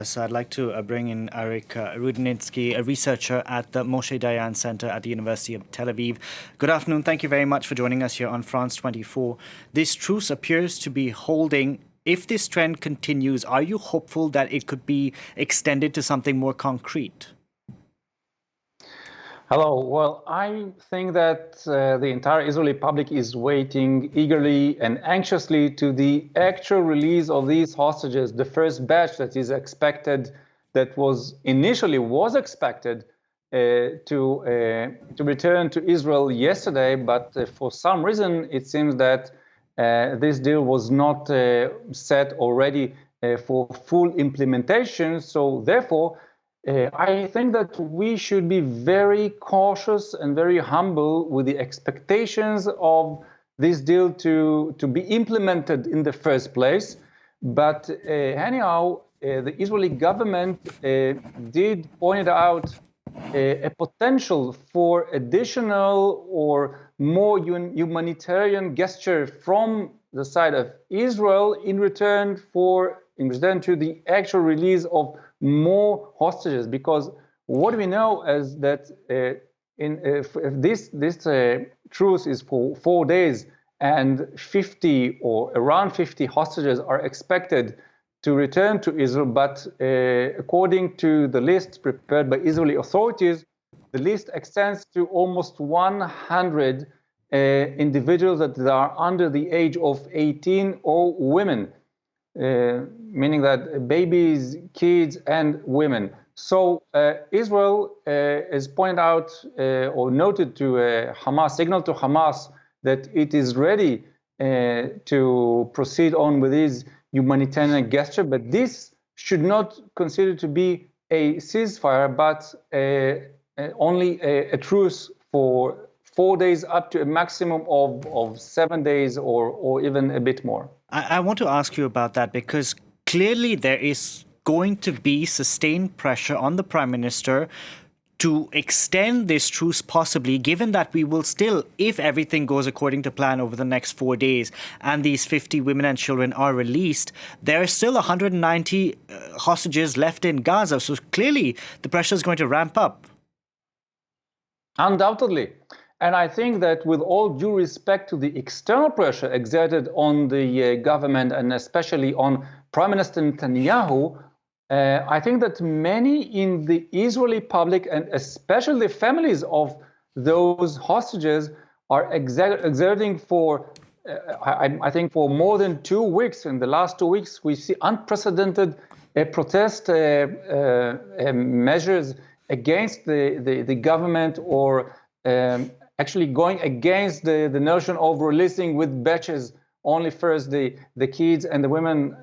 So I'd like to bring in Arik Rudnitzky, a researcher at the Moshe Dayan Center at the University of Tel Aviv. Good afternoon. Thank you very much for joining us here on France 24. This truce appears to be holding. If this trend continues, are you hopeful that it could be extended to something more concrete? Hello. Well, I think that the entire Israeli public is waiting eagerly and anxiously to the actual release of these hostages, the first batch that is expected, that was expected to return to Israel yesterday, but for some reason it seems that this deal was not set already for full implementation. So therefore, I think that we should be very cautious and very humble with the expectations of this deal to be implemented in the first place. But anyhow, the Israeli government did point out a potential for additional or more humanitarian gesture from the side of Israel in return to the actual release of more hostages, because what we know is that if this truce is for 4 days and 50 or around 50 hostages are expected to return to Israel, but according to the list prepared by Israeli authorities, the list extends to almost 100 individuals that are under the age of 18 or women. Meaning that babies, kids, and women. So Israel has pointed out or noted to Hamas, signaled to Hamas that it is ready to proceed on with this humanitarian gesture, but this should not consider to be a ceasefire, but only a truce for 4 days up to a maximum of 7 days or even a bit more. I want to ask you about that because clearly there is going to be sustained pressure on the Prime Minister to extend this truce possibly, given that we will still, if everything goes according to plan over the next 4 days and these 50 women and children are released, there are still 190 hostages left in Gaza. So clearly the pressure is going to ramp up. Undoubtedly. And I think that with all due respect to the external pressure exerted on the government and especially on Prime Minister Netanyahu, I think that many in the Israeli public and especially the families of those hostages are exerting for, I think, for more than 2 weeks. In the last 2 weeks, we see unprecedented protest measures against the government or actually going against the notion of releasing with batches only first the kids and the women.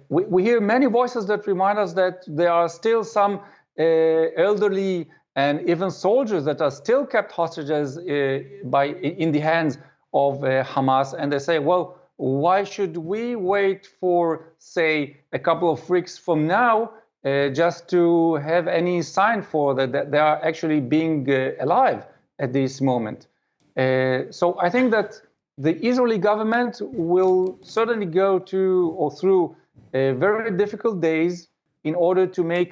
We hear many voices that remind us that there are still some elderly and even soldiers that are still kept hostages in the hands of Hamas. And they say, well, why should we wait for, say, a couple of weeks from now just to have any sign for that they are actually being alive at this moment? So I think that the Israeli government will certainly go through very difficult days in order to make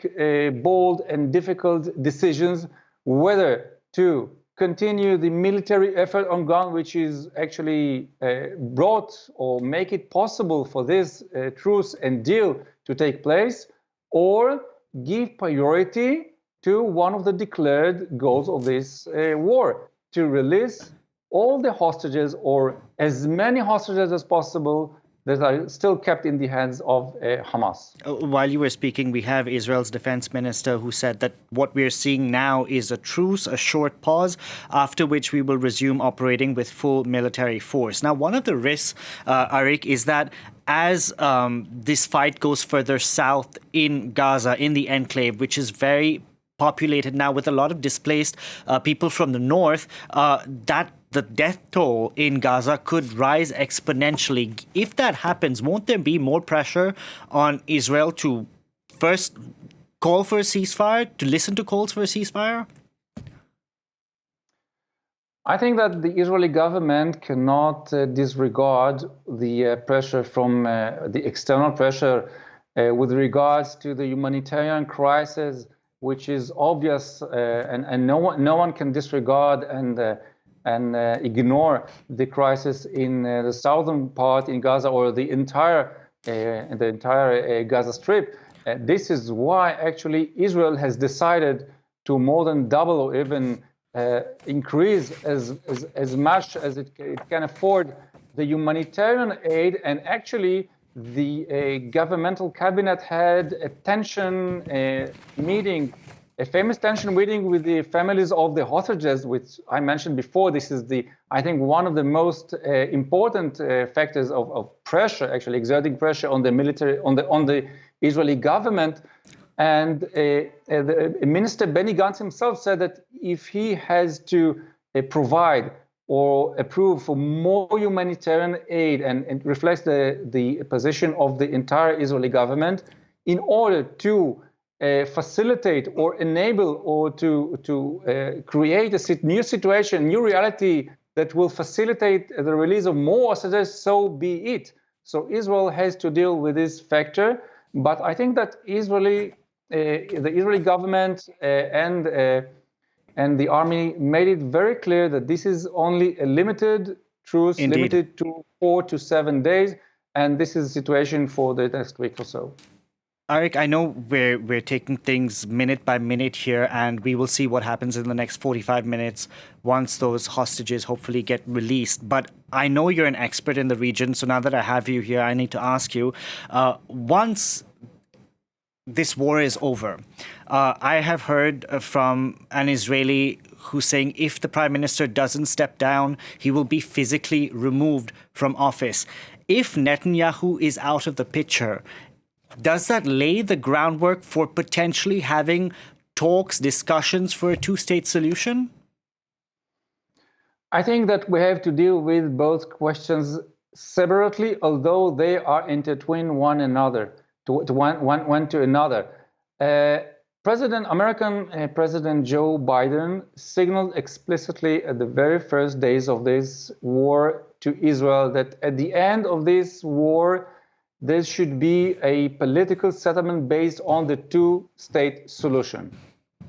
bold and difficult decisions, whether to continue the military effort on ground, which is actually brought or make it possible for this truce and deal to take place, or give priority to one of the declared goals of this war, to release all the hostages or as many hostages as possible that are still kept in the hands of Hamas. While you were speaking, we have Israel's defense minister who said that what we're seeing now is a truce, a short pause, after which we will resume operating with full military force. Now, one of the risks, Arik, is that as this fight goes further south in Gaza, in the enclave, which is very populated now with a lot of displaced people from the north, that the death toll in Gaza could rise exponentially. If that happens, won't there be more pressure on Israel to first call for a ceasefire, to listen to calls for a ceasefire? I think that the Israeli government cannot disregard the pressure from the external pressure with regards to the humanitarian crisis, which is obvious, and no one can disregard and ignore the crisis in the southern part in Gaza or the entire Gaza Strip. This is why actually Israel has decided to more than double or even increase as much as it can afford the humanitarian aid. And actually the governmental cabinet had a tension meeting, a famous tension meeting with the families of the hostages, which I mentioned before. This is I think one of the most important factors of pressure, actually exerting pressure on the military, on the Israeli government. And Minister Benny Gantz himself said that if he has to provide or approve for more humanitarian aid, and it reflects the position of the entire Israeli government, in order to facilitate or enable or to create a new situation, new reality that will facilitate the release of more hostages, so be it. So Israel has to deal with this factor. But I think that the Israeli government and the army made it very clear that this is only a limited truce, Indeed. limited to 4 to 7 days, and this is the situation for the next week or so. Arik, I know we're taking things minute by minute here, and we will see what happens in the next 45 minutes once those hostages hopefully get released. But I know you're an expert in the region, so now that I have you here, I need to ask you, once this war is over, I have heard from an Israeli who's saying if the prime minister doesn't step down, he will be physically removed from office. If Netanyahu is out of the picture, does that lay the groundwork for potentially having talks, discussions for a two-state solution? I think that we have to deal with both questions separately, although they are intertwined one another. One to another. American President Joe Biden signaled explicitly at the very first days of this war to Israel that at the end of this war, there should be a political settlement based on the two-state solution.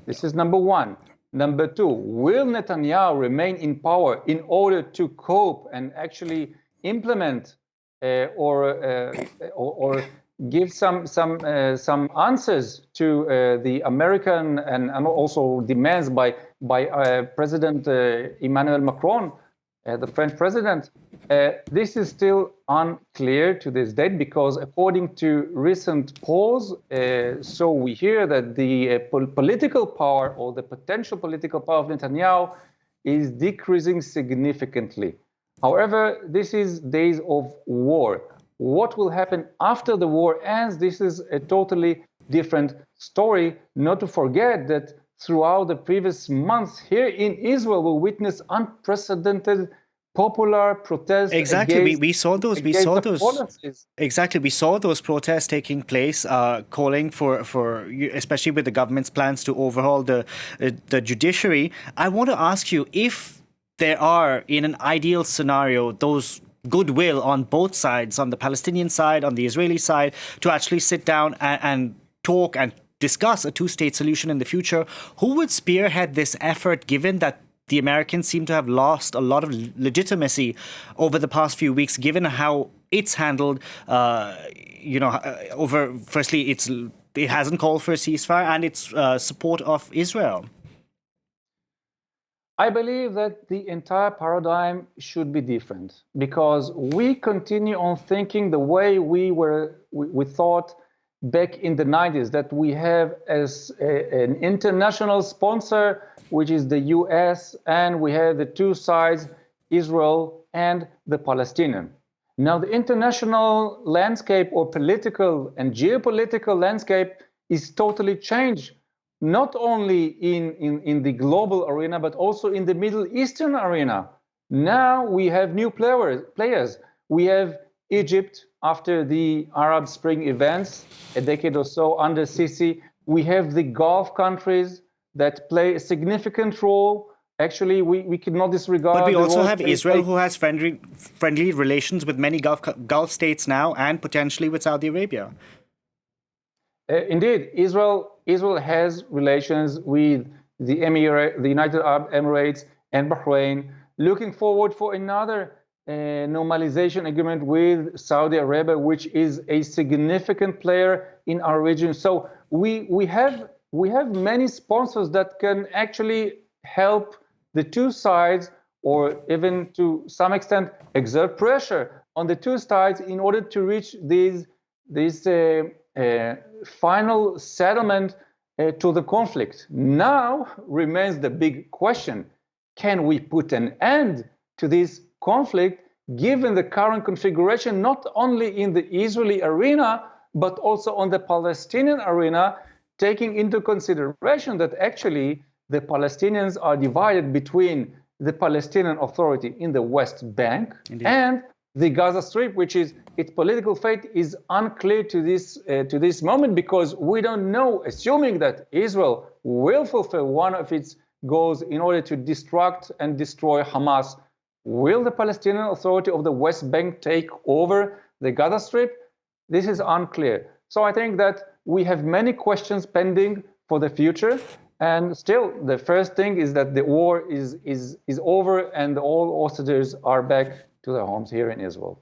This is number one. Number two, will Netanyahu remain in power in order to cope and actually implement or give some answers to the American and also demands by President Emmanuel Macron, the French president? This is still unclear to this date, because according to recent polls, so we hear that the political power or the potential political power of Netanyahu is decreasing significantly. However, this is days of war. What will happen after the war ends? This is a totally different story. Not to forget that throughout the previous months here in Israel, we witnessed unprecedented popular protests. Exactly, we saw those. Exactly, we saw those protests taking place, calling for, especially with the government's plans to overhaul the judiciary. I want to ask you, if there are, in an ideal scenario, those goodwill on both sides, on the Palestinian side, on the Israeli side, to actually sit down and talk and discuss a two-state solution in the future, who would spearhead this effort, given that the Americans seem to have lost a lot of legitimacy over the past few weeks, given how it's handled, firstly, it hasn't called for a ceasefire, and its support of Israel? I believe that the entire paradigm should be different, because we continue on thinking the way we thought back in the 90s, that we have as an international sponsor, which is the US, and we have the two sides, Israel and the Palestinian. Now, the international landscape or political and geopolitical landscape is totally changed, not only in the global arena, but also in the Middle Eastern arena. Now we have new players. We have Egypt after the Arab Spring events, a decade or so under Sisi. We have the Gulf countries that play a significant role. Actually, we cannot disregard. But we also have Israel, who has friendly relations with many Gulf states now, and potentially with Saudi Arabia. Indeed, Israel has relations with the United Arab Emirates and Bahrain, looking forward for another normalization agreement with Saudi Arabia, which is a significant player in our region. So we have many sponsors that can actually help the two sides, or even to some extent exert pressure on the two sides in order to reach this final settlement to the conflict. Now remains the big question: can we put an end to this conflict given the current configuration, not only in the Israeli arena, but also on the Palestinian arena, taking into consideration that actually the Palestinians are divided between the Palestinian Authority in the West Bank Indeed. and the Gaza Strip, which is its political fate is unclear to this moment, because we don't know, assuming that Israel will fulfill one of its goals in order to destruct and destroy Hamas. Will the Palestinian Authority of the West Bank take over the Gaza Strip? This is unclear. So I think that we have many questions pending for the future. And still, the first thing is that the war is over and all hostages are back to their homes here in Israel.